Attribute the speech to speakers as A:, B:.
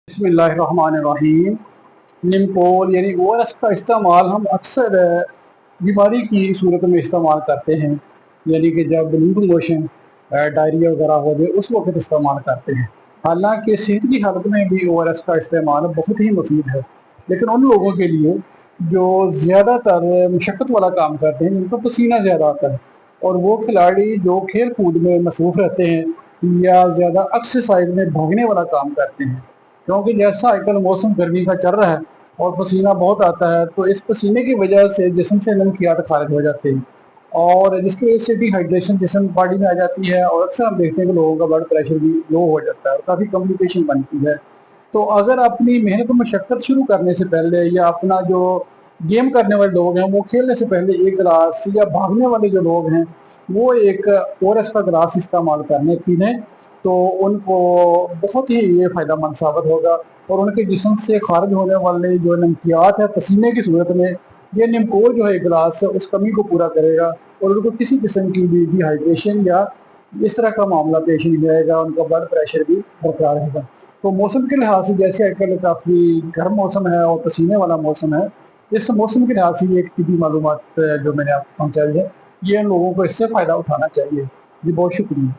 A: बिस्मिल्लाहिर्रहमानिर्रहीम। निम्पोल यानी ORS का इस्तेमाल हम अक्सर बीमारी की सूरत में इस्तेमाल करते हैं, यानी कि जब लूज मोशन डायरिया वगैरह हो जाए उस वक्त इस्तेमाल करते हैं। हालांकि सेहत की हालत में भी ORS का इस्तेमाल बहुत ही मुफीद है, लेकिन उन लोगों के लिए जो ज़्यादातर मशक्क़त वाला काम करते हैं, जिनको पसीना ज़्यादा आता है, और वो खिलाड़ी जो खेल कूद में मसरूफ़ रहते हैं या ज़्यादा एक्सरसाइज में भागने वाला काम करते हैं, क्योंकि जैसा आजकल मौसम गर्मी का चल रहा है और पसीना बहुत आता है, तो इस पसीने की वजह से जिस्म से नमकियात खारिज हो जाते हैं और जिसकी वजह से डिहाइड्रेशन जिस्म बॉडी में आ जाती है और अक्सर हम देखते हैं कि लोगों का ब्लड प्रेशर भी लो हो जाता है और काफ़ी कॉम्प्लिकेशन बनती है। तो अगर अपनी मेहनत मशक्क़त शुरू करने से पहले या अपना जो गेम करने वाले लोग हैं वो खेलने से पहले एक गिलास, या भागने वाले जो लोग हैं वो एक ORS का गिलास इस्तेमाल करने पी लें, तो उनको बहुत ही ये फ़ायदेमंद साबित होगा और उनके जिस्म से खारिज होने वाले जो नमकियात है पसीने की सूरत में, ये निम्कोल जो है गिलास उस कमी को पूरा करेगा और उनको किसी किस्म की भी डिहाइड्रेशन या इस तरह का मामला पेश नहीं आएगा, उनका ब्लड प्रेशर भी बरकरार रहेगा। तो मौसम के लिहाज से जैसे आजकल काफ़ी गर्म मौसम है और पसीने वाला मौसम है, इस मौसम के लिहाज से ये एक तिबी मालूमात जो मैंने आपको पहुँचाई है, ये उन लोगों को इससे फ़ायदा उठाना चाहिए। जी बहुत शुक्रिया।